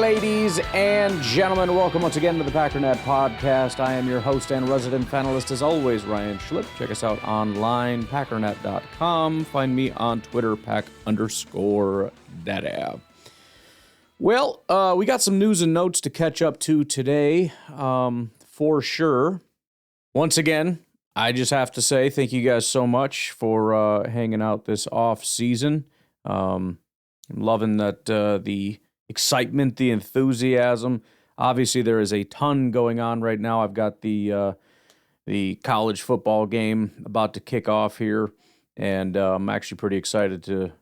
Ladies and gentlemen, welcome once again to the Packernet Podcast. I am your host and resident panelist, as always, Ryan Schlipp. Check us out online, packernet.com. Find me on Twitter, pack_dadab. Well, we got some news and notes to catch up to today, for sure. Once again, I just have to say thank you guys so much for hanging out this off season. I'm loving that the excitement, the enthusiasm. Obviously, there is a ton going on right now. I've got the college football game about to kick off here, and I'm actually pretty excited to.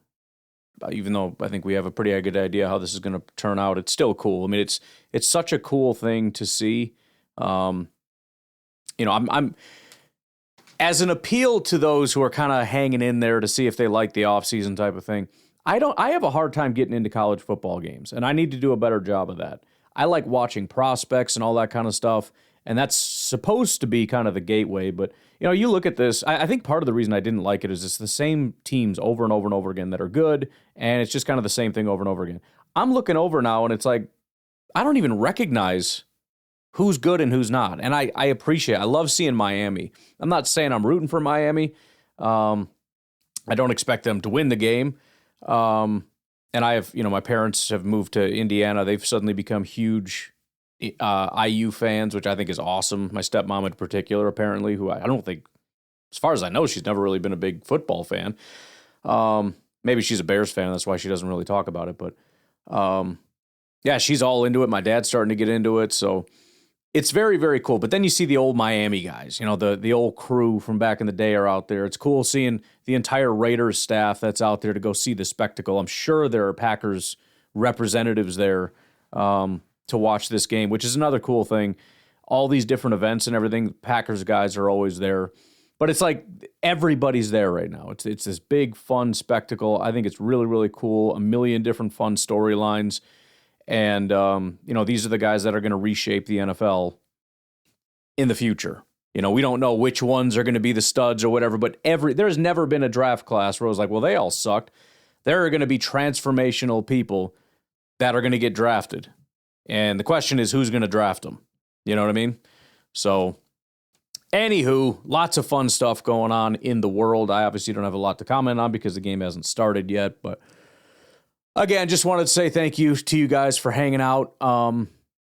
Even though I think we have a pretty good idea how this is going to turn out, it's still cool. I mean, it's such a cool thing to see. I'm as an appeal to those who are kind of hanging in there to see if they like the offseason type of thing. I have a hard time getting into college football games, and I need to do a better job of that. I like watching prospects and all that kind of stuff, and that's supposed to be kind of the gateway. But, you look at this, I think part of the reason I didn't like it is it's the same teams over and over and over again that are good, and it's just kind of the same thing over and over again. I'm looking over now, and it's like, I don't even recognize who's good and who's not. And I love seeing Miami. I'm not saying I'm rooting for Miami. I don't expect them to win the game. And I have, my parents have moved to Indiana. They've suddenly become huge IU fans, which I think is awesome. My stepmom in particular, apparently, who I don't think, as far as I know, she's never really been a big football fan. Maybe she's a Bears fan. That's why she doesn't really talk about it. But yeah, she's all into it. My dad's starting to get into it. So it's very, very cool. But then you see the old Miami guys, the old crew from back in the day are out there. It's cool seeing the entire Raiders staff that's out there to go see the spectacle. I'm sure there are Packers representatives there to watch this game, which is another cool thing. All these different events and everything, Packers guys are always there. But it's like everybody's there right now. It's this big, fun spectacle. I think it's really, really cool. A million different fun storylines. And, these are the guys that are going to reshape the NFL in the future. We don't know which ones are going to be the studs or whatever, but there's never been a draft class where it was like, well, they all sucked. There are going to be transformational people that are going to get drafted. And the question is, who's going to draft them? You know what I mean? So, anywho, lots of fun stuff going on in the world. I obviously don't have a lot to comment on because the game hasn't started yet, but again, just wanted to say thank you to you guys for hanging out.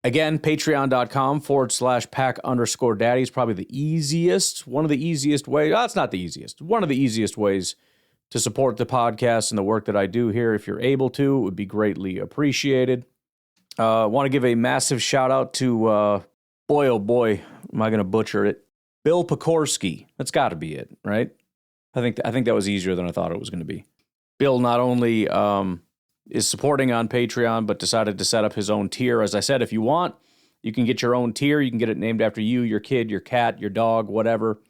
Again, patreon.com/pack_daddy is probably one of the easiest ways. It's not the easiest. One of the easiest ways to support the podcast and the work that I do here. If you're able to, it would be greatly appreciated. Want to give a massive shout out to, boy, oh boy, am I going to butcher it? Bill Pekorski. That's got to be it, right? I think that was easier than I thought it was going to be. Bill not only is supporting on Patreon, but decided to set up his own tier. As I said, if you want, you can get your own tier. You can get it named after you, your kid, your cat, your dog, whatever.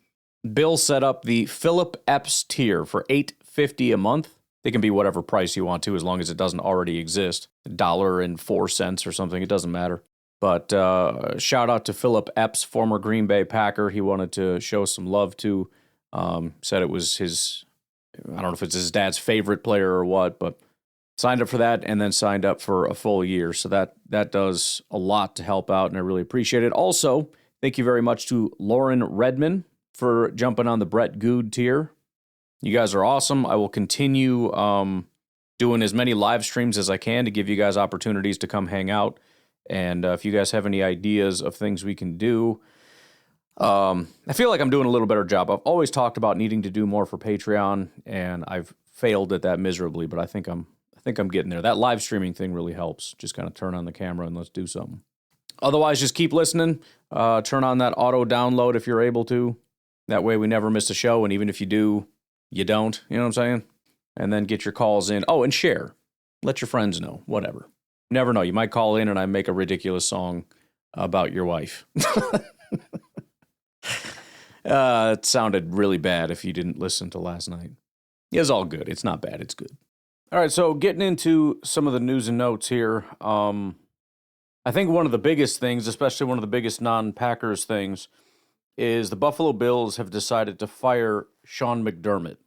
Bill set up the Philip Epps tier for $8.50 a month. It can be whatever price you want to, as long as it doesn't already exist. $1.04 or something, it doesn't matter. But shout out to Philip Epps, former Green Bay Packer. He wanted to show some love to. Said it was his, I don't know if it's his dad's favorite player or what, but signed up for that and then signed up for a full year. So that does a lot to help out, and I really appreciate it. Also, thank you very much to Lauren Redman for jumping on the Brett Good tier. You guys are awesome. I will continue doing as many live streams as I can to give you guys opportunities to come hang out. And if you guys have any ideas of things we can do, I feel like I'm doing a little better job. I've always talked about needing to do more for Patreon, and I've failed at that miserably, but I think I'm getting there. That live streaming thing really helps. Just kind of turn on the camera and let's do something. Otherwise, just keep listening. Turn on that auto download if you're able to. That way we never miss a show, and even if you do, you don't. You know what I'm saying? And then get your calls in. Oh, and share. Let your friends know. Whatever. Never know. You might call in and I make a ridiculous song about your wife. It sounded really bad if you didn't listen to last night. It's all good. It's not bad. It's good. All right, so getting into some of the news and notes here. I think one of the biggest things, especially one of the biggest non-Packers things, is the Buffalo Bills have decided to fire Sean McDermott.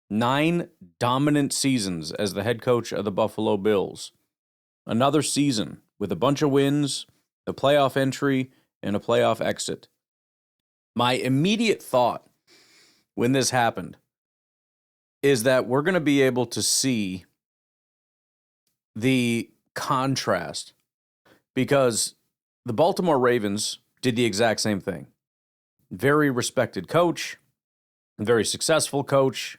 9 dominant seasons as the head coach of the Buffalo Bills. Another season with a bunch of wins, a playoff entry, and a playoff exit. My immediate thought when this happened is that we're going to be able to see the contrast, because the Baltimore Ravens did the exact same thing. Very respected coach, very successful coach,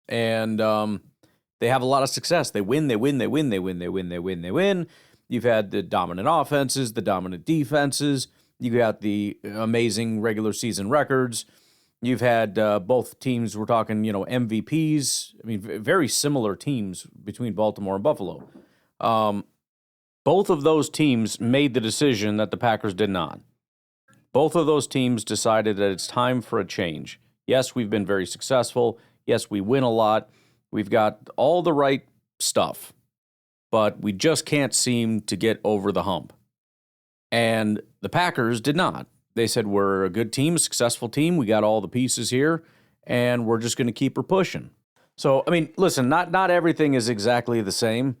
and they have a lot of success. They win. You've had the dominant offenses, the dominant defenses. You got the amazing regular season records. You've had both teams, we're talking, MVPs. I mean, very similar teams between Baltimore and Buffalo. Both of those teams made the decision that the Packers did not. Both of those teams decided that it's time for a change. Yes, we've been very successful. Yes, we win a lot. We've got all the right stuff, but we just can't seem to get over the hump. And the Packers did not. They said, we're a good team, a successful team. We got all the pieces here, and we're just going to keep her pushing. So, I mean, listen, not everything is exactly the same.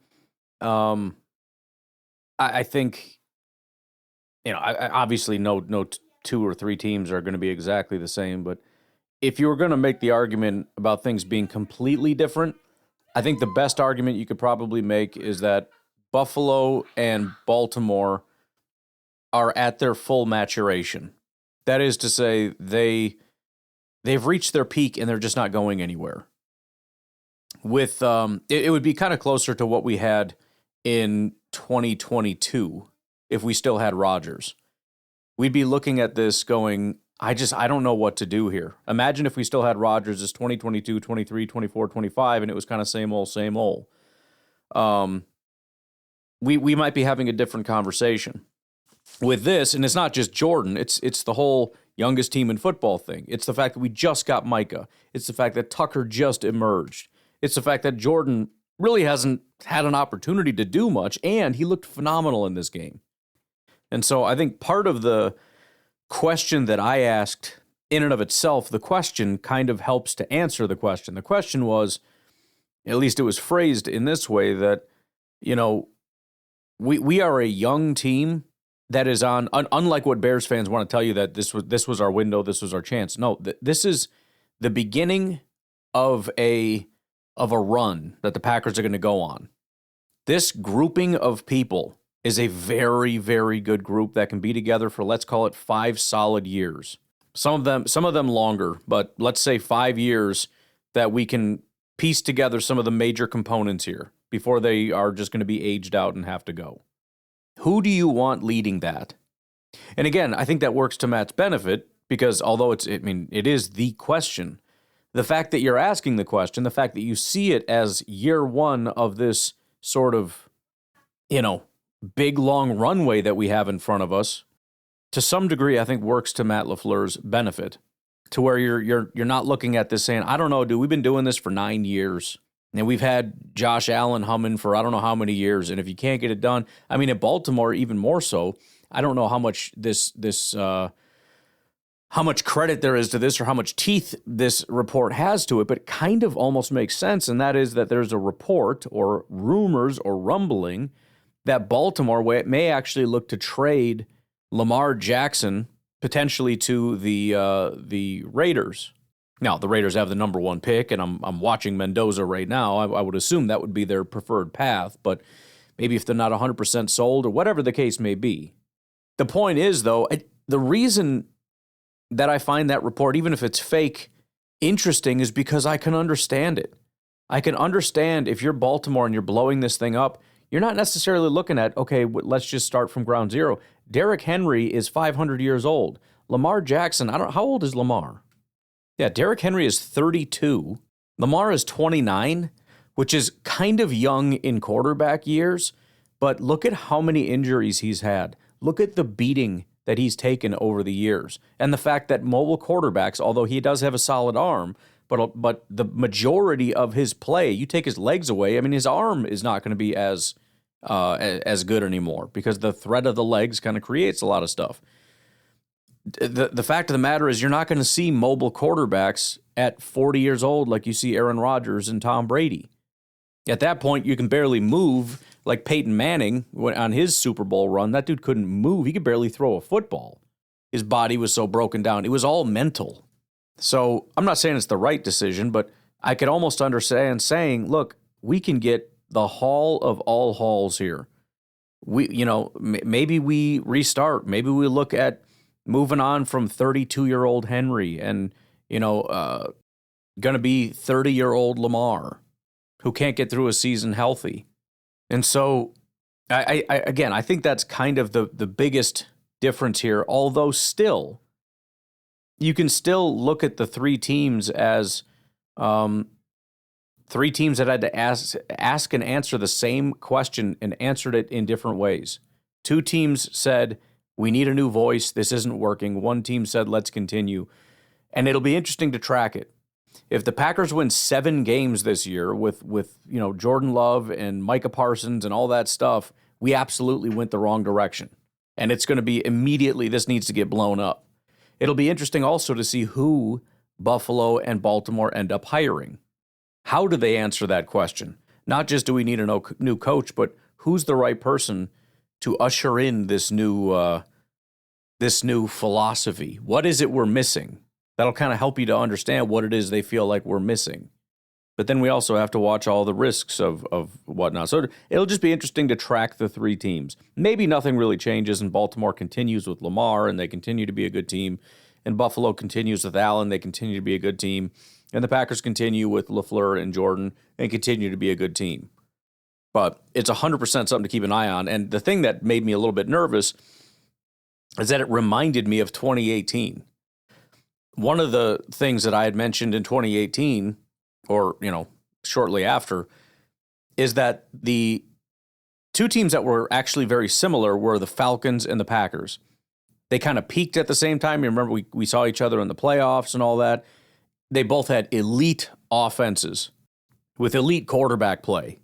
I think, obviously no two or three teams are going to be exactly the same, but if you were going to make the argument about things being completely different, I think the best argument you could probably make is that Buffalo and Baltimore are at their full maturation. That is to say, they've reached their peak and they're just not going anywhere. With it would be kind of closer to what we had in 2022 if we still had Rodgers. We'd be looking at this going, I don't know what to do here. Imagine if we still had Rodgers as 2022, 23, 24, 25, and it was kind of same old. We might be having a different conversation. With this, and it's not just Jordan, it's the whole youngest team in football thing. It's the fact that we just got Micah. It's the fact that Tucker just emerged. It's the fact that Jordan really hasn't had an opportunity to do much, and he looked phenomenal in this game. And so I think part of the question that I asked in and of itself, the question kind of helps to answer the question. The question was, at least it was phrased in this way, that, we are a young team that is on, unlike what Bears fans want to tell you that this was our window, this was our chance. No, this is the beginning of a run that the Packers are going to go on. This grouping of people is a very, very good group that can be together for, let's call it 5 solid years. Some of them longer, but let's say 5 years that we can piece together some of the major components here before they are just going to be aged out and have to go. Who do you want leading that? And again, I think that works to Matt's benefit, because although it is the question, the fact that you're asking the question, the fact that you see it as year one of this sort of, big long runway that we have in front of us, to some degree, I think works to Matt LaFleur's benefit, to where you're not looking at this saying, I don't know, dude, we've been doing this for 9 years. And we've had Josh Allen humming for I don't know how many years. And if you can't get it done, at Baltimore, even more so, I don't know how much how much credit there is to this or how much teeth this report has to it, but it kind of almost makes sense. And that is that there's a report or rumors or rumbling that Baltimore may actually look to trade Lamar Jackson potentially to the Raiders. Now, the Raiders have the number 1 pick, and I'm watching Mendoza right now. I would assume that would be their preferred path, but maybe if they're not 100% sold or whatever the case may be. The point is, though, the reason that I find that report, even if it's fake, interesting is because I can understand it. I can understand if you're Baltimore and you're blowing this thing up, you're not necessarily looking at, okay, let's just start from ground zero. Derrick Henry is 500 years old. Lamar Jackson, how old is Lamar? Yeah, Derrick Henry is 32. Lamar is 29, which is kind of young in quarterback years, but look at how many injuries he's had. Look at the beating that he's taken over the years. And the fact that mobile quarterbacks, although he does have a solid arm, but the majority of his play, you take his legs away, his arm is not going to be as good anymore, because the threat of the legs kind of creates a lot of stuff. The fact of the matter is, you're not going to see mobile quarterbacks at 40 years old like you see Aaron Rodgers and Tom Brady. At that point, you can barely move. Like Peyton Manning on his Super Bowl run, that dude couldn't move. He could barely throw a football. His body was so broken down. It was all mental. So I'm not saying it's the right decision, but I could almost understand saying, look, we can get the hall of all halls here. Maybe we restart. Maybe we look at moving on from 32-year-old Henry and, going to be 30-year-old Lamar who can't get through a season healthy. And so, I think that's kind of the biggest difference here, although still, you can still look at the three teams as three teams that had to ask and answer the same question and answered it in different ways. Two teams said, we need a new voice. This isn't working. One team said, let's continue. And it'll be interesting to track it. If the Packers win 7 games this year with Jordan Love and Micah Parsons and all that stuff, we absolutely went the wrong direction. And it's going to be immediately, this needs to get blown up. It'll be interesting also to see who Buffalo and Baltimore end up hiring. How do they answer that question? Not just do we need a new coach, but who's the right person to usher in this new philosophy? What is it we're missing? That'll kind of help you to understand what it is they feel like we're missing. But then we also have to watch all the risks of whatnot. So it'll just be interesting to track the three teams. Maybe nothing really changes and Baltimore continues with Lamar and they continue to be a good team. And Buffalo continues with Allen. They continue to be a good team. And the Packers continue with LaFleur and Jordan and continue to be a good team. But it's 100% something to keep an eye on. And the thing that made me a little bit nervous is that it reminded me of 2018. One of the things that I had mentioned in 2018, or, shortly after, is that the two teams that were actually very similar were the Falcons and the Packers. They kind of peaked at the same time. You remember we saw each other in the playoffs and all that. They both had elite offenses with elite quarterback play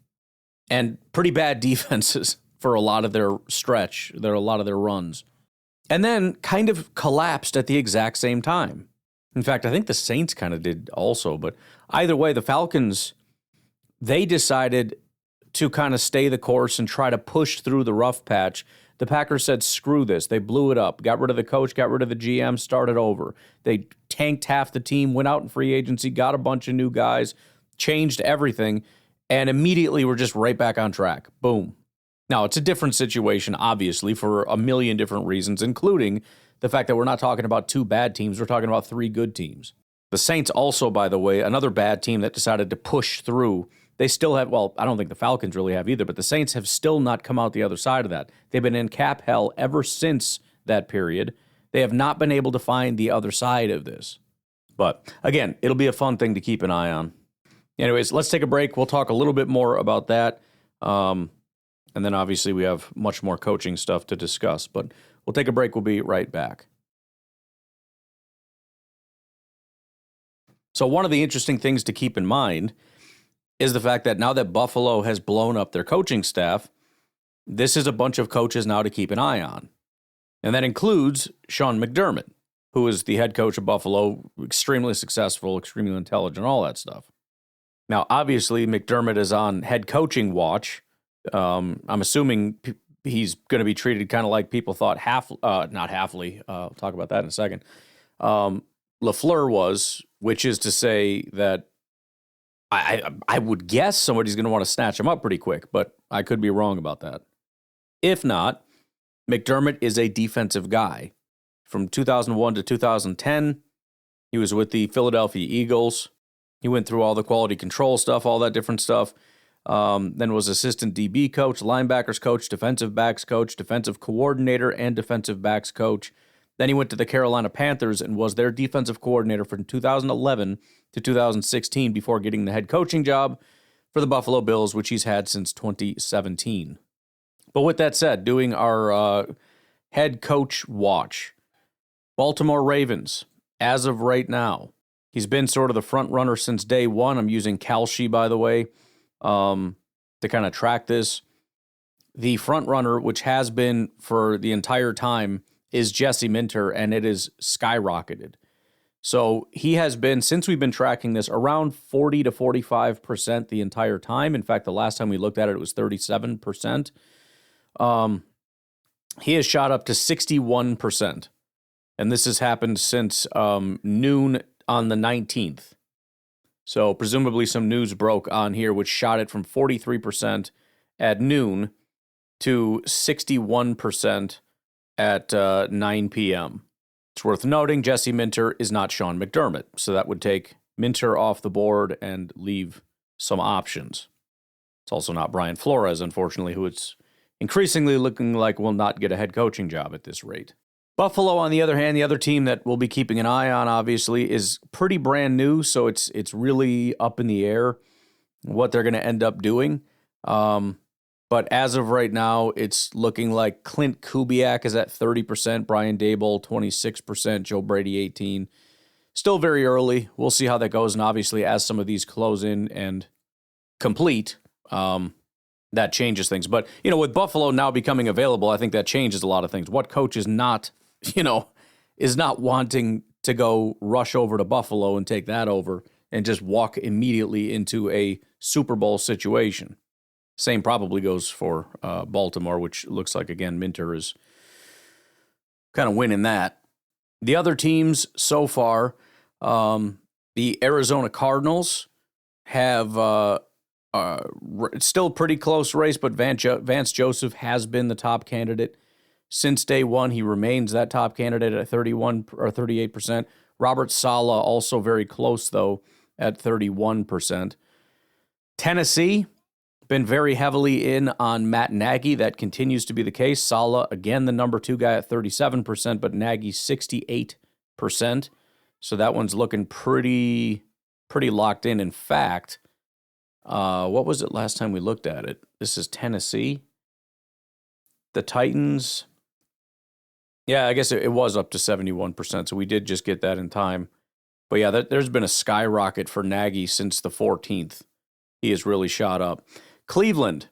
and pretty bad defenses for a lot of their stretch, a lot of their runs. And then kind of collapsed at the exact same time. In fact, I think the Saints kind of did also, but either way, the Falcons, they decided to kind of stay the course and try to push through the rough patch. The Packers said, screw this. They blew it up, got rid of the coach, got rid of the GM, started over. They tanked half the team, went out in free agency, got a bunch of new guys, changed everything, and immediately were just right back on track. Boom. Now, it's a different situation, obviously, for a million different reasons, including the fact that we're not talking about 2 bad teams. We're talking about 3 good teams. The Saints also, by the way, another bad team that decided to push through. They still have, well, I don't think the Falcons really have either, but the Saints have still not come out the other side of that. They've been in cap hell ever since that period. They have not been able to find the other side of this. But again, it'll be a fun thing to keep an eye on. Anyways, let's take a break. We'll talk a little bit more about that. And then obviously we have much more coaching stuff to discuss, but we'll take a break. We'll be right back. So one of the interesting things to keep in mind is the fact that now that Buffalo has blown up their coaching staff, this is a bunch of coaches now to keep an eye on. And that includes Sean McDermott, who is the head coach of Buffalo, extremely successful, extremely intelligent, all that stuff. Now, obviously, McDermott is on head coaching watch. I'm assuming he's going to be treated kind of like people thought not Halfley. I'll talk about that in a second. LaFleur was, which is to say that I would guess somebody's going to want to snatch him up pretty quick, but I could be wrong about that. If not, McDermott is a defensive guy. From 2001 to 2010, he was with the Philadelphia Eagles. He went through all the quality control stuff, all that different stuff. Then was assistant DB coach, linebackers coach, defensive backs coach, defensive coordinator, and defensive backs coach. Then he went to the Carolina Panthers and was their defensive coordinator from 2011 to 2016 before getting the head coaching job for the Buffalo Bills, which he's had since 2017. But with that said, doing our head coach watch, Baltimore Ravens, as of right now, he's been sort of the front runner since day one. I'm using Kalshi, by the way, to kind of track this. The front runner, which has been for the entire time, is Jesse Minter, and it is skyrocketed. So he has been, since we've been tracking this, around 40 to 45% the entire time. In fact, the last time we looked at it, it was 37%. He has shot up to 61%. And this has happened since noon on the 19th. So presumably some news broke on here, which shot it from 43% at noon to 61% at 9 p.m. It's worth noting Jesse Minter is not Sean McDermott, so that would take Minter off the board and leave some options. It's also not Brian Flores, unfortunately, who it's increasingly looking like will not get a head coaching job at this rate. Buffalo, on the other hand, the other team that we'll be keeping an eye on, obviously, is pretty brand new, so it's really up in the air what they're going to end up doing. But as of right now, it's looking like Clint Kubiak is at 30%, Brian Daboll 26%, Joe Brady 18%. Still very early. We'll see how that goes. And obviously, as some of these close in and complete, that changes things. But, with Buffalo now becoming available, I think that changes a lot of things. What coach is not wanting to go rush over to Buffalo and take that over and just walk immediately into a Super Bowl situation? Same probably goes for Baltimore, which looks like, again, Minter is kind of winning that. The other teams so far, the Arizona Cardinals have still a pretty close race, but Vance Joseph has been the top candidate since day one. He remains that top candidate at 31 or 38%. Robert Saleh also very close, though, at 31%. Tennessee been very heavily in on Matt Nagy. That continues to be the case. Saleh, again, the number 2 guy at 37%, but Nagy 68%. So that one's looking pretty locked in. In fact, what was it last time we looked at it? This is Tennessee. The Titans. Yeah, I guess it was up to 71%, so we did just get that in time. But yeah, there's been a skyrocket for Nagy since the 14th. He has really shot up. Cleveland,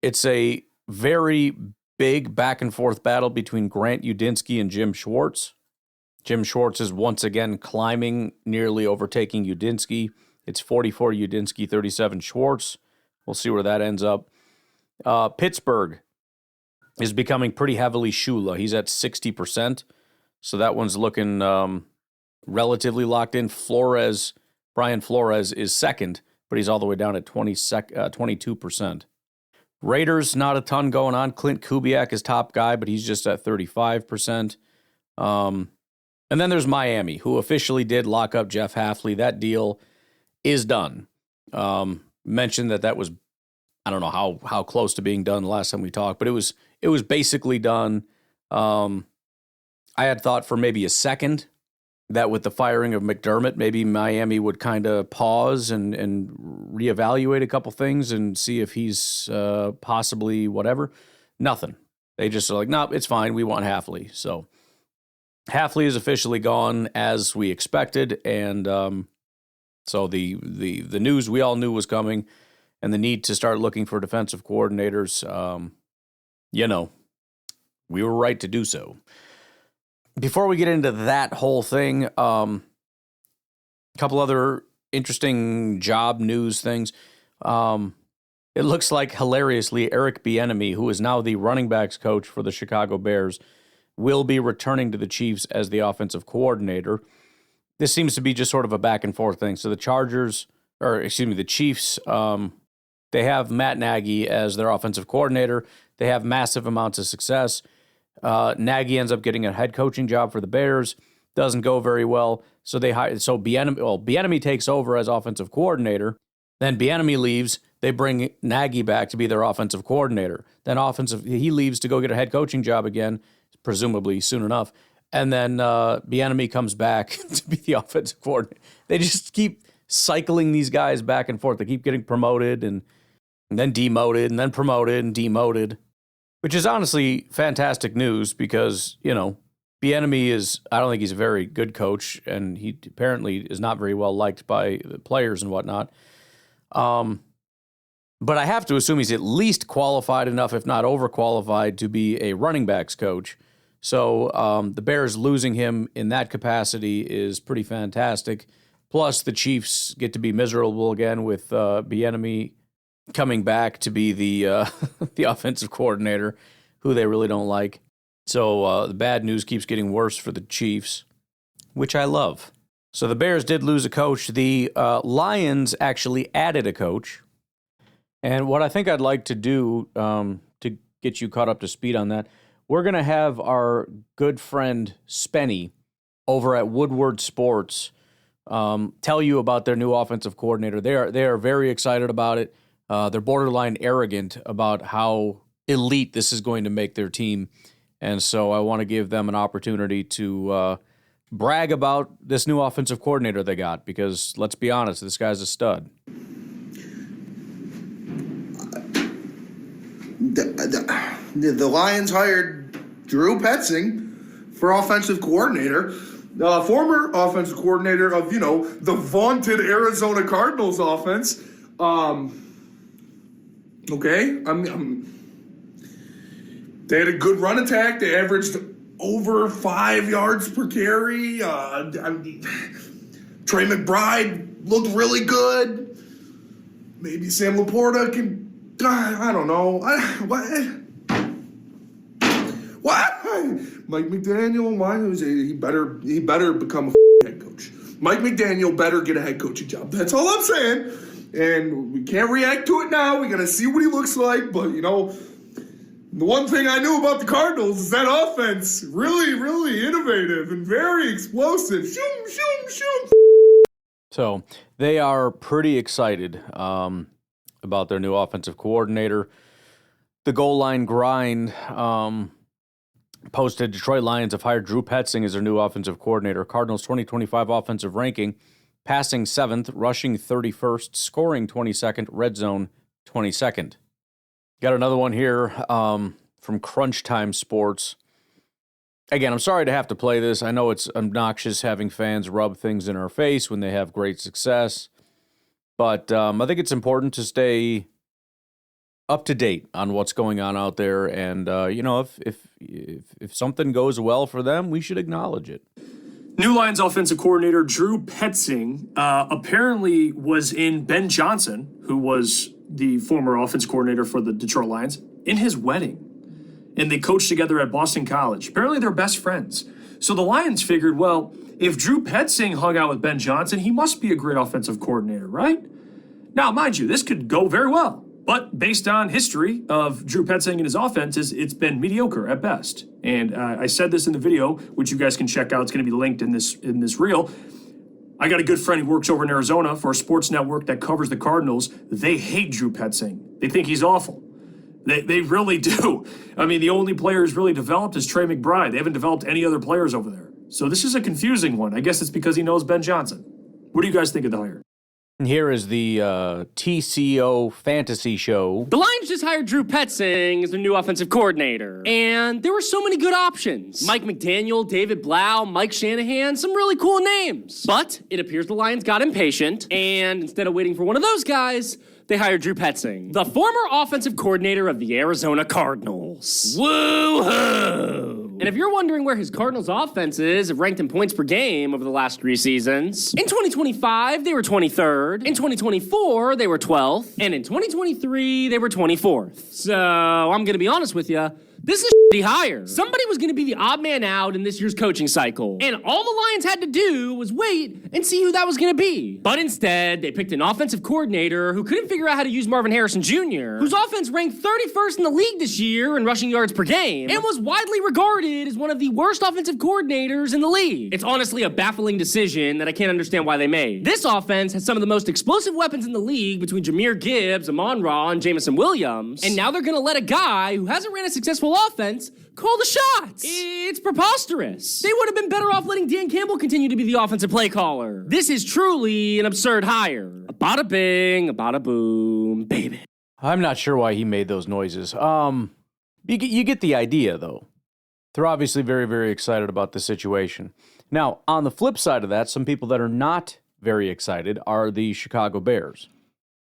it's a very big back-and-forth battle between Grant Udinski and Jim Schwartz. Jim Schwartz is once again climbing, nearly overtaking Udinski. It's 44 Udinski, 37 Schwartz. We'll see where that ends up. Pittsburgh is becoming pretty heavily Shula. He's at 60%, so that one's looking relatively locked in. Brian Flores is second, but he's all the way down at 22%. Raiders, not a ton going on. Clint Kubiak is top guy, but he's just at 35%. And then there's Miami, who officially did lock up Jeff Hafley. That deal is done. Mentioned that was, I don't know how close to being done the last time we talked, but it was basically done. I had thought for maybe a second that with the firing of McDermott, maybe Miami would kind of pause and reevaluate a couple things and see if he's possibly whatever. Nothing. They just are like, nope, it's fine. We want Hafley. So Hafley is officially gone as we expected, and so the news we all knew was coming, and the need to start looking for defensive coordinators. We were right to do so. Before we get into that whole thing, a couple other interesting job news things. It looks like, hilariously, Eric Bieniemy, who is now the running backs coach for the Chicago Bears, will be returning to the Chiefs as the offensive coordinator. This seems to be just sort of a back and forth thing. So the Chiefs, they have Matt Nagy as their offensive coordinator. They have massive amounts of success. Nagy ends up getting a head coaching job for the Bears. Doesn't go very well. So Bieniemy takes over as offensive coordinator. Then Bieniemy leaves. They bring Nagy back to be their offensive coordinator. Then he leaves to go get a head coaching job again, presumably soon enough. And then Bieniemy comes back to be the offensive coordinator. They just keep cycling these guys back and forth. They keep getting promoted and then demoted and then promoted and demoted, which is honestly fantastic news because, Bieniemy I don't think he's a very good coach, and he apparently is not very well liked by the players and whatnot. But I have to assume he's at least qualified enough, if not overqualified, to be a running backs coach. So the Bears losing him in that capacity is pretty fantastic. Plus, the Chiefs get to be miserable again with Bieniemy coming back to be the the offensive coordinator, who they really don't like. So the bad news keeps getting worse for the Chiefs, which I love. So the Bears did lose a coach. The Lions actually added a coach. And what I think I'd like to do to get you caught up to speed on that, we're going to have our good friend Spenny over at Woodward Sports tell you about their new offensive coordinator. They are very excited about it. They're borderline arrogant about how elite this is going to make their team. And so I want to give them an opportunity to brag about this new offensive coordinator they got, because let's be honest, this guy's a stud. The Lions hired Drew Petzing for offensive coordinator, former offensive coordinator of, the vaunted Arizona Cardinals offense. Okay, they had a good run attack. They averaged over 5 yards per carry. Trey McBride looked really good. Maybe Sam Laporta can. I don't know. What? Mike McDaniel? He better become a head coach. Mike McDaniel better get a head coaching job. That's all I'm saying. And we can't react to it now. We got to see what he looks like. But, the one thing I knew about the Cardinals is that offense, really, really innovative and very explosive. Shoom, shoom, shoom. So they are pretty excited about their new offensive coordinator. The Goal Line Grind posted Detroit Lions have hired Drew Petzing as their new offensive coordinator. Cardinals 2025 offensive ranking, passing 7th, rushing 31st, scoring 22nd, red zone 22nd. Got another one here from Crunch Time Sports. Again, I'm sorry to have to play this. I know it's obnoxious having fans rub things in our face when they have great success. But I think it's important to stay up to date on what's going on out there. And, if something goes well for them, we should acknowledge it. New Lions offensive coordinator Drew Petzing apparently was in Ben Johnson, who was the former offense coordinator for the Detroit Lions, in his wedding. And they coached together at Boston College. Apparently they're best friends. So the Lions figured, well, if Drew Petzing hung out with Ben Johnson, he must be a great offensive coordinator, right? Now, mind you, this could go very well. But based on history of Drew Petzing and his offenses, it's been mediocre at best. And I said this in the video, which you guys can check out. It's going to be linked in this reel. I got a good friend who works over in Arizona for a sports network that covers the Cardinals. They hate Drew Petzing. They think he's awful. They really do. I mean, the only player who's really developed is Trey McBride. They haven't developed any other players over there. So this is a confusing one. I guess it's because he knows Ben Johnson. What do you guys think of the hire? Here is the TCO Fantasy Show. The Lions just hired Drew Petzing as their new offensive coordinator. And there were so many good options. Mike McDaniel, David Blau, Mike Shanahan, some really cool names. But it appears the Lions got impatient, and instead of waiting for one of those guys, they hired Drew Petzing, the former offensive coordinator of the Arizona Cardinals. Woo-hoo! And if you're wondering where his Cardinals offenses have ranked in points per game over the last 3 seasons, in 2025, they were 23rd. In 2024, they were 12th. And in 2023, they were 24th. So I'm going to be honest with you. This is shitty hire. Somebody was going to be the odd man out in this year's coaching cycle. And all the Lions had to do was wait and see who that was going to be. But instead, they picked an offensive coordinator who couldn't figure out how to use Marvin Harrison Jr., whose offense ranked 31st in the league this year in rushing yards per game, and was widely regarded as one of the worst offensive coordinators in the league. It's honestly a baffling decision that I can't understand why they made. This offense has some of the most explosive weapons in the league between Jahmyr Gibbs, Amon-Ra, and Jameson Williams. And now they're going to let a guy who hasn't ran a successful offense call the shots. It's preposterous. They would have been better off letting Dan Campbell continue to be the offensive play caller. This is truly an absurd hire. A bada bing, a bada boom, baby. I'm not sure why he made those noises. You get the idea, though. They're obviously very, very excited about the situation. Now, on the flip side of that, some people that are not very excited are the Chicago Bears.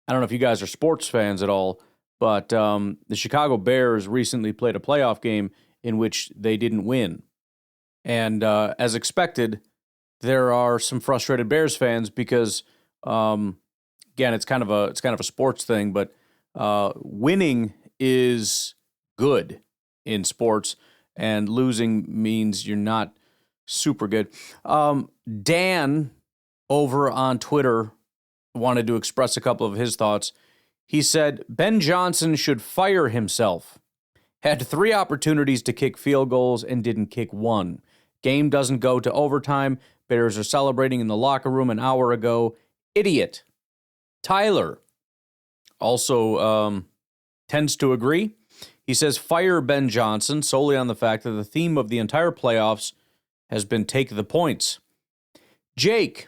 I don't know if you guys are sports fans at all, but the Chicago Bears recently played a playoff game in which they didn't win. And as expected, there are some frustrated Bears fans because, again, it's kind of a sports thing, but winning is good in sports, and losing means you're not super good. Dan over on Twitter wanted to express a couple of his thoughts. He said, Ben Johnson should fire himself. Had 3 opportunities to kick field goals and didn't kick one. Game doesn't go to overtime. Bears are celebrating in the locker room an hour ago. Idiot. Tyler also tends to agree. He says, fire Ben Johnson solely on the fact that the theme of the entire playoffs has been take the points. Jake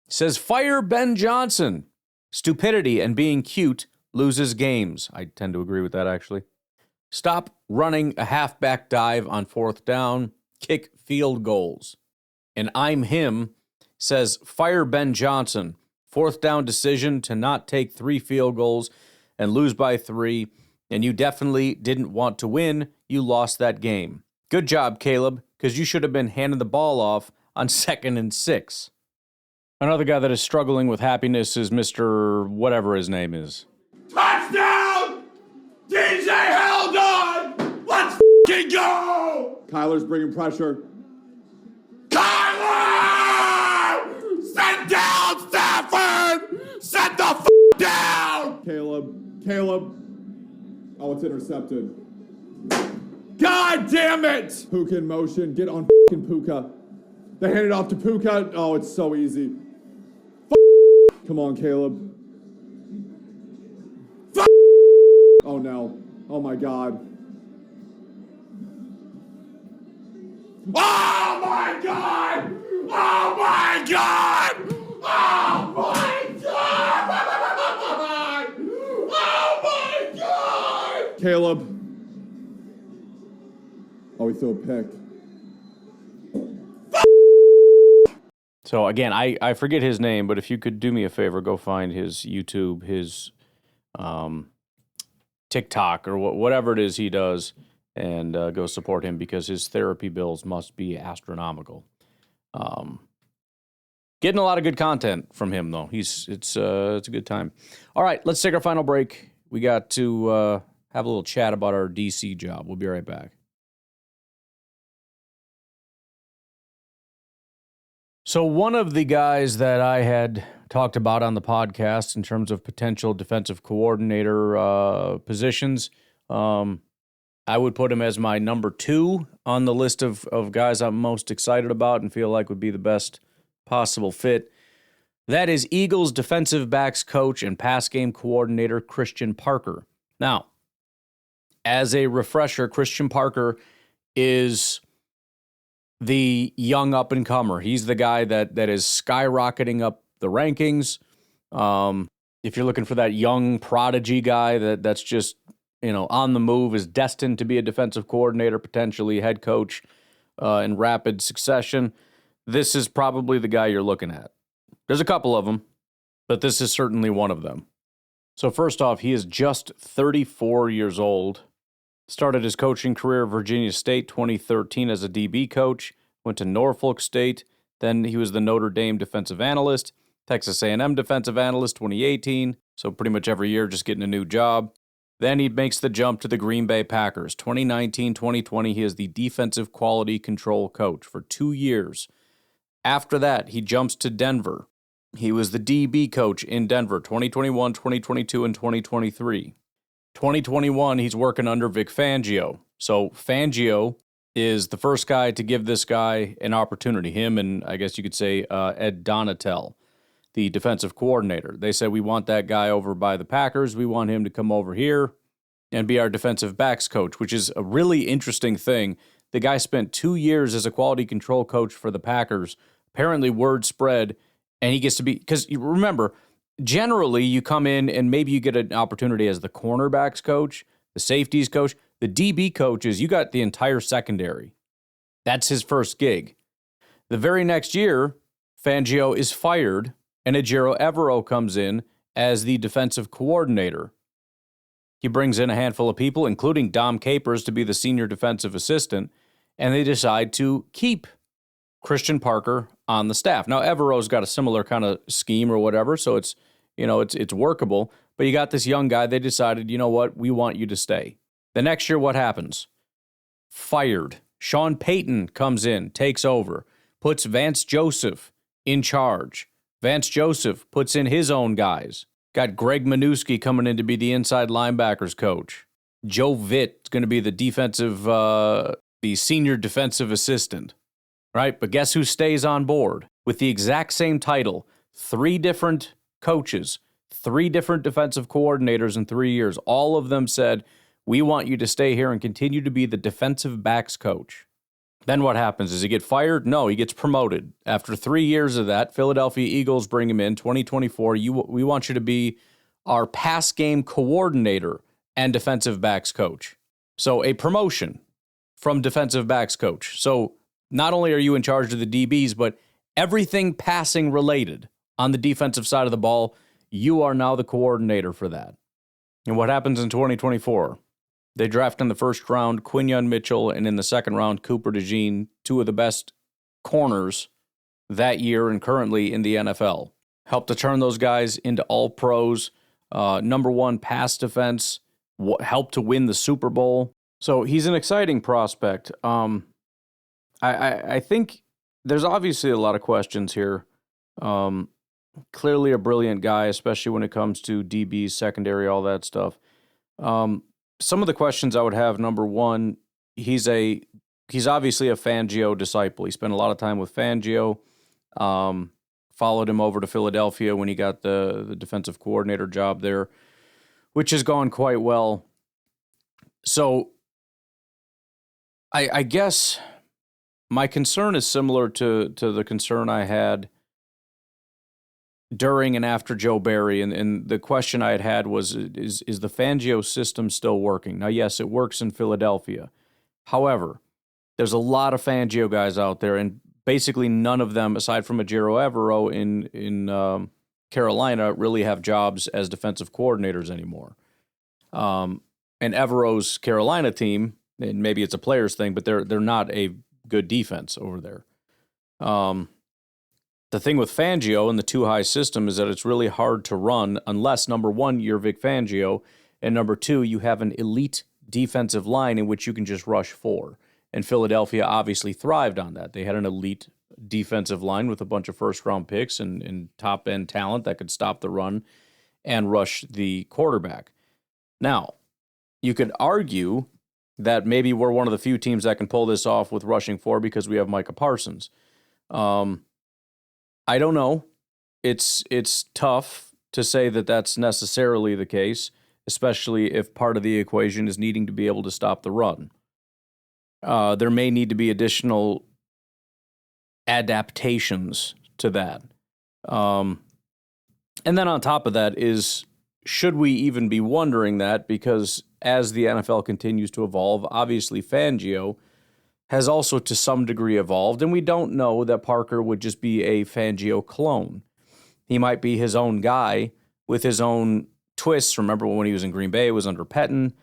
says, fire Ben Johnson. Stupidity and being cute loses games. I tend to agree with that, actually. Stop running a halfback dive on 4th down. Kick field goals. And I'm him says, fire Ben Johnson. 4th down decision to not take 3 field goals and lose by 3. And you definitely didn't want to win. You lost that game. Good job, Caleb, because you should have been handing the ball off on 2nd and 6. Another guy that is struggling with happiness is Mr. whatever his name is. Touchdown! DJ held on! Let's f***ing go! Kyler's bringing pressure. Kyler! Sit down, Stafford! Sit the f*** down! Caleb. Oh, it's intercepted. God damn it! Puka in motion. Get on f***ing Puka. They hand it off to Puka. Oh, it's so easy. Come on, Caleb. Oh, no. Oh, my God. Oh my God! Oh my God! Oh my God! Oh my God! Caleb. Oh, he threw a pick. So again, I forget his name, but if you could do me a favor, go find his YouTube, his TikTok, or whatever it is he does, and go support him because his therapy bills must be astronomical. Getting a lot of good content from him, though. It's a good time. All right, let's take our final break. We got to have a little chat about our DC job. We'll be right back. So one of the guys that I had talked about on the podcast in terms of potential defensive coordinator positions, I would put him as my number 2 on the list of guys I'm most excited about and feel like would be the best possible fit. That is Eagles defensive backs coach and pass game coordinator Christian Parker. Now, as a refresher, Christian Parker is the young up-and-comer. He's the guy that is skyrocketing up the rankings. If you're looking for that young prodigy guy that's just, on the move, is destined to be a defensive coordinator, potentially head coach in rapid succession, this is probably the guy you're looking at. There's a couple of them, but this is certainly one of them. So first off, he is just 34 years old. Started his coaching career at Virginia State 2013 as a DB coach, went to Norfolk State, then he was the Notre Dame defensive analyst, Texas A&M defensive analyst 2018, so pretty much every year just getting a new job. Then he makes the jump to the Green Bay Packers. 2019-2020, he is the defensive quality control coach for 2 years. After that, he jumps to Denver. He was the DB coach in Denver 2021, 2022, and 2023. 2021, he's working under Vic Fangio. So Fangio is the first guy to give this guy an opportunity, him and I guess you could say Ed Donatel, the defensive coordinator. They said, we want that guy over by the Packers. We want him to come over here and be our defensive backs coach, which is a really interesting thing. The guy spent 2 years as a quality control coach for the Packers. Apparently word spread, and he gets to be, because remember, generally, you come in and maybe you get an opportunity as the cornerbacks coach, the safeties coach. The DB coach is you got the entire secondary. That's his first gig. The very next year, Fangio is fired, and Ejiro Evero comes in as the defensive coordinator. He brings in a handful of people, including Dom Capers, to be the senior defensive assistant, and they decide to keep Christian Parker on the staff. Now, Evero's got a similar kind of scheme or whatever, so it's workable. But you got this young guy. They decided, you know what, we want you to stay. The next year, what happens? Fired. Sean Payton comes in, takes over, puts Vance Joseph in charge. Vance Joseph puts in his own guys. Got Greg Minuski coming in to be the inside linebackers coach. Joe Vitt is going to be the senior defensive assistant, right? But guess who stays on board with the exact same title? 3 different coaches, 3 different defensive coordinators in 3 years. All of them said, we want you to stay here and continue to be the defensive backs coach. Then what happens? Does he get fired? No, he gets promoted. After 3 years of that, Philadelphia Eagles bring him in, 2024. We want you to be our pass game coordinator and defensive backs coach. So a promotion from defensive backs coach. So not only are you in charge of the DBs, but everything passing related on the defensive side of the ball, you are now the coordinator for that. And what happens in 2024? They draft in the first round Quinyon Mitchell, and in the second round, Cooper DeJean, 2 of the best corners that year and currently in the NFL. Helped to turn those guys into all pros, number 1 pass defense, helped to win the Super Bowl. So he's an exciting prospect. I think there's obviously a lot of questions here. Clearly a brilliant guy, especially when it comes to DBs, secondary, all that stuff. Some of the questions I would have, number 1, he's obviously a Fangio disciple. He spent a lot of time with Fangio, followed him over to Philadelphia when he got the defensive coordinator job there, which has gone quite well. So I guess my concern is similar to the concern I had during and after Joe Barry, and the question I had was, is the Fangio system still working? Now, yes, it works in Philadelphia. However, there's a lot of Fangio guys out there, and basically none of them, aside from Ejiro Evero in Carolina, really have jobs as defensive coordinators anymore. And Evero's Carolina team, and maybe it's a players thing, but they're not a good defense over there. The thing with Fangio and the 2-high system is that it's really hard to run unless, number 1, you're Vic Fangio, and number 2, you have an elite defensive line in which you can just rush 4. And Philadelphia obviously thrived on that. They had an elite defensive line with a bunch of first-round picks and top-end talent that could stop the run and rush the quarterback. Now, you could argue that maybe we're one of the few teams that can pull this off with rushing 4 because we have Micah Parsons. I don't know. It's tough to say that that's necessarily the case, especially if part of the equation is needing to be able to stop the run. There may need to be additional adaptations to that. And then on top of that is, should we even be wondering that? Because as the NFL continues to evolve, obviously Fangio has also to some degree evolved, and we don't know that Parker would just be a Fangio clone. He might be his own guy with his own twists. Remember when he was in Green Bay, it was under Pettin.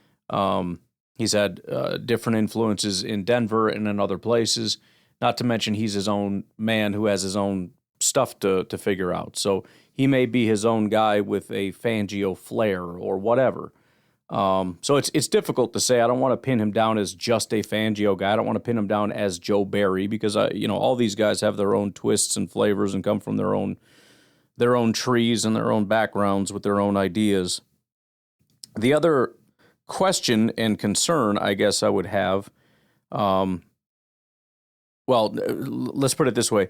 He's had different influences in Denver and in other places, not to mention he's his own man who has his own stuff to figure out. So he may be his own guy with a Fangio flair or whatever. So it's difficult to say. I don't want to pin him down as just a Fangio guy. I don't want to pin him down as Joe Barry because all these guys have their own twists and flavors and come from their own trees and their own backgrounds with their own ideas. The other question and concern, I guess I would have, let's put it this way.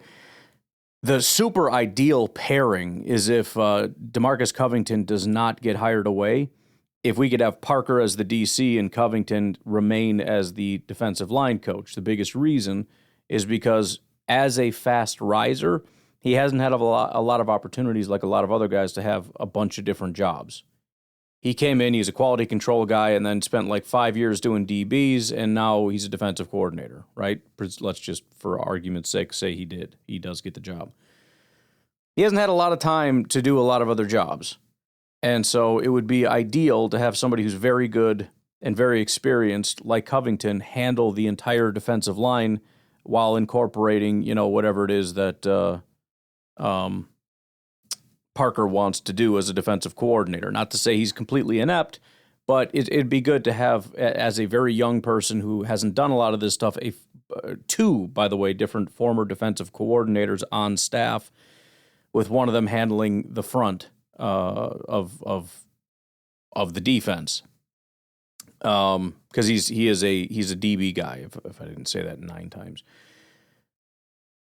The super ideal pairing is if DeMarcus Covington does not get hired away. If we could have Parker as the DC and Covington remain as the defensive line coach. The biggest reason is because as a fast riser, he hasn't had a lot of opportunities like a lot of other guys to have a bunch of different jobs. He came in, he's a quality control guy, and then spent like 5 years doing DBs, and now he's a defensive coordinator, right? Let's just, for argument's sake, say he did. He does get the job. He hasn't had a lot of time to do a lot of other jobs. And so it would be ideal to have somebody who's very good and very experienced, like Covington, handle the entire defensive line while incorporating, whatever it is that Parker wants to do as a defensive coordinator. Not to say he's completely inept, but it'd be good to have, as a very young person who hasn't done a lot of this stuff, two, by the way, different former defensive coordinators on staff, with one of them handling the front of the defense. Because he's a DB guy, if I didn't say that 9 times.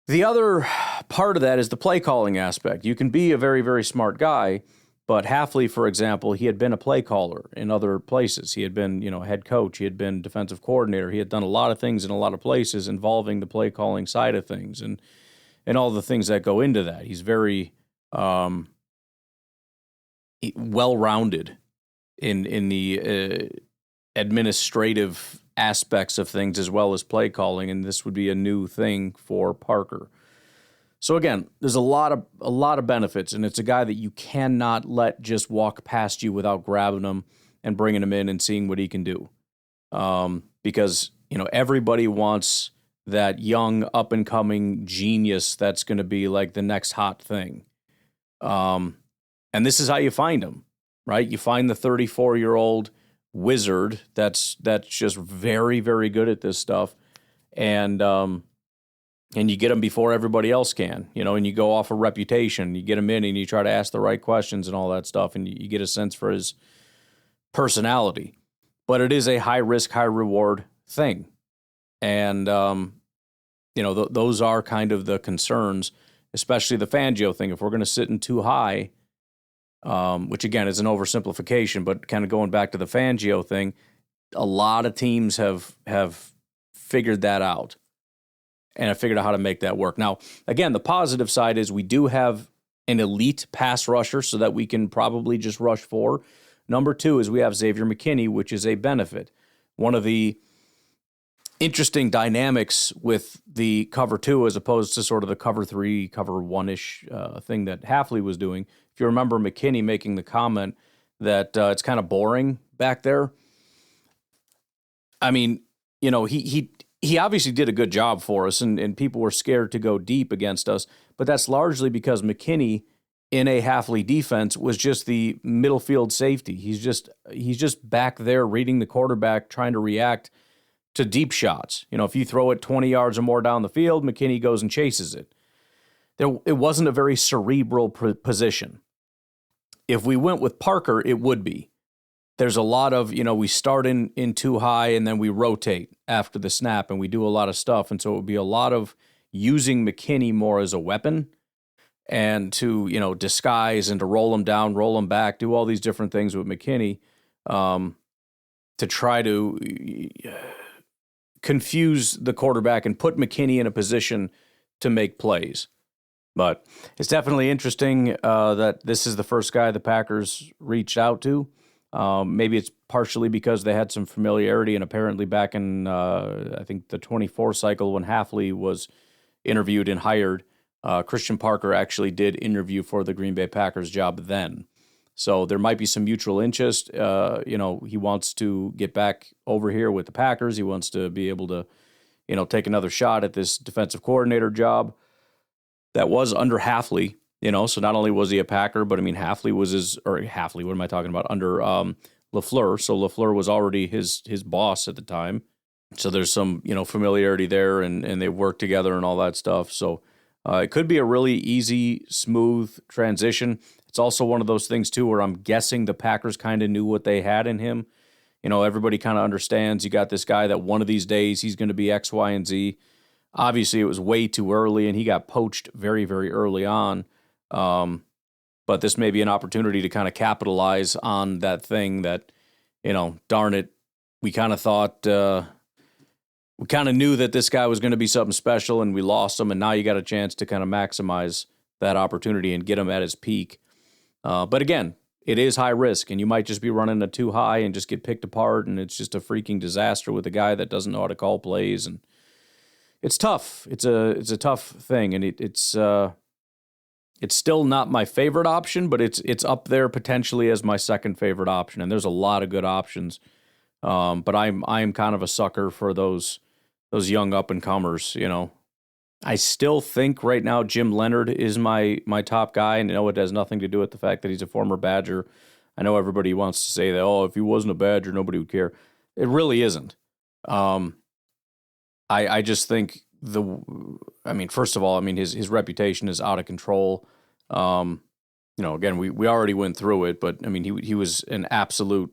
The other part of that is the play calling aspect. You can be a very, very smart guy, but Hafley, for example, he had been a play caller in other places. He had been, head coach. He had been defensive coordinator. He had done a lot of things in a lot of places involving the play calling side of things and all the things that go into that. He's very well-rounded in the administrative aspects of things as well as play calling, and this would be a new thing for Parker. So again, there's a lot of benefits, and it's a guy that you cannot let just walk past you without grabbing him and bringing him in and seeing what he can do. Because everybody wants that young up and coming genius that's going to be like the next hot thing. And this is how you find him, right? You find the 34-year-old wizard that's just very, very good at this stuff, and you get him before everybody else can, and you go off a reputation. You get him in and you try to ask the right questions and all that stuff, and you get a sense for his personality. But it is a high risk, high reward thing, and those are kind of the concerns, especially the Fangio thing. If we're going to sit in too high, which again is an oversimplification, but kind of going back to the Fangio thing, a lot of teams have figured that out and have figured out how to make that work. Now, again, the positive side is we do have an elite pass rusher so that we can probably just rush 4. Number 2 is we have Xavier McKinney, which is a benefit. One of the interesting dynamics with the cover 2 as opposed to sort of the cover 3, cover 1-ish thing that Hafley was doing. If you remember McKinney making the comment that it's kind of boring back there. I mean, he obviously did a good job for us, and people were scared to go deep against us, but that's largely because McKinney in a Hafley defense was just the middle field safety. He's just back there reading the quarterback, trying to react to deep shots. If you throw it 20 yards or more down the field, McKinney goes and chases it. It wasn't a very cerebral position. If we went with Parker, it would be. There's a lot of, we start in too high and then we rotate after the snap and we do a lot of stuff. And so it would be a lot of using McKinney more as a weapon and to, disguise and to roll him down, roll him back, do all these different things with McKinney to try to confuse the quarterback and put McKinney in a position to make plays. But it's definitely interesting that this is the first guy the Packers reached out to. Maybe it's partially because they had some familiarity, and apparently back in, I think, the 24 cycle when Hafley was interviewed and hired, Christian Parker actually did interview for the Green Bay Packers job then. So there might be some mutual interest. He wants to get back over here with the Packers. He wants to be able to, take another shot at this defensive coordinator job that was under Hafley. So not only was he a Packer, but Hafley was what am I talking about? Under LaFleur. So LaFleur was already his boss at the time. So there's some, familiarity there and they worked together and all that stuff. So it could be a really easy, smooth transition. It's also one of those things too, where I'm guessing the Packers kind of knew what they had in him. Everybody kind of understands you got this guy that one of these days he's going to be X, Y, and Z. Obviously it was way too early and he got poached very, very early on. But this may be an opportunity to kind of capitalize on that thing that, darn it, we kind of thought, we kind of knew that this guy was going to be something special and we lost him. And now you got a chance to kind of maximize that opportunity and get him at his peak. But again, it is high risk and you might just be running a too high and just get picked apart. And it's just a freaking disaster with a guy that doesn't know how to call plays. And it's tough. It's a tough thing. And it's It's still not my favorite option, but it's up there potentially as my second favorite option. And there's a lot of good options. But I'm kind of a sucker for those young up and comers, you know. I still think right now Jim Leonard is my top guy, and I know it has nothing to do with the fact that he's a former Badger. I know everybody wants to say that, oh, if he wasn't a Badger, nobody would care. It really isn't. I just think first of all, his reputation is out of control. Again, we already went through it, but he was an absolute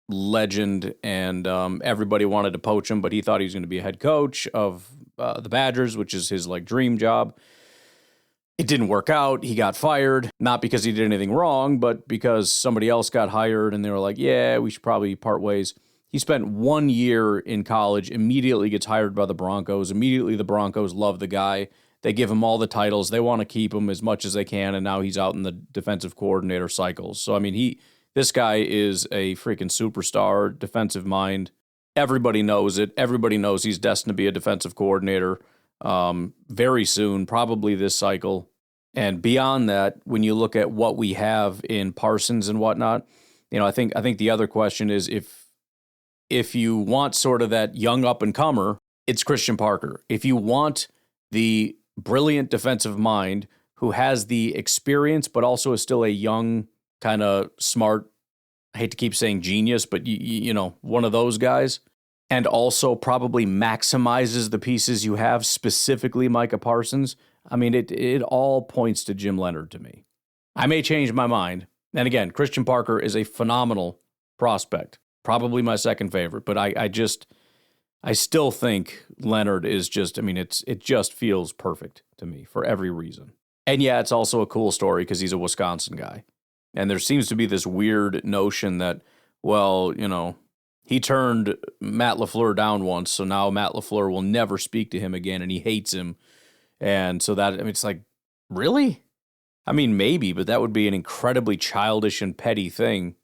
legend, and everybody wanted to poach him, but he thought he was going to be a head coach of the Badgers, which is his dream job. It didn't work out. He got fired, not because he did anything wrong, but because somebody else got hired, and they were like, yeah, we should probably part ways. He spent 1 year in college, immediately gets hired by the Broncos. Immediately the Broncos love the guy. They give him all the titles. They want to keep him as much as they can, and now he's out in the defensive coordinator cycles. So, this guy is a freaking superstar, defensive mind. Everybody knows it. Everybody knows he's destined to be a defensive coordinator very soon, probably this cycle. And beyond that, when you look at what we have in Parsons and whatnot, I think the other question is if you want sort of that young up-and-comer, it's Christian Parker. If you want the brilliant defensive mind who has the experience but also is still a young, kind of smart, I hate to keep saying genius, but one of those guys, and also probably maximizes the pieces you have, specifically Micah Parsons, it all points to Jim Leonard to me. I may change my mind. And again, Christian Parker is a phenomenal prospect. Probably my second favorite, but I still think Leonard is just, it just feels perfect to me for every reason. And yeah, it's also a cool story because he's a Wisconsin guy. And there seems to be this weird notion that, well, he turned Matt LaFleur down once, so now Matt LaFleur will never speak to him again, and he hates him. And so that, it's like, really? Maybe, but that would be an incredibly childish and petty thing.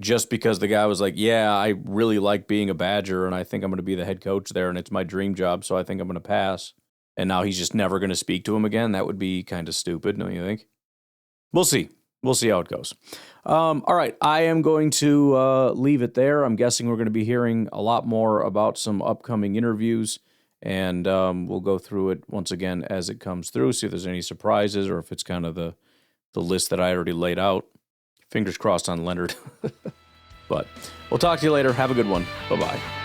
Just because the guy was like, yeah, I really like being a Badger, and I think I'm going to be the head coach there, and it's my dream job, so I think I'm going to pass. And now he's just never going to speak to him again. That would be kind of stupid, don't you think? We'll see. We'll see how it goes. All right, I am going to leave it there. I'm guessing we're going to be hearing a lot more about some upcoming interviews, and we'll go through it once again as it comes through, see if there's any surprises or if it's kind of the list that I already laid out. Fingers crossed on Leonard. But we'll talk to you later. Have a good one. Bye-bye.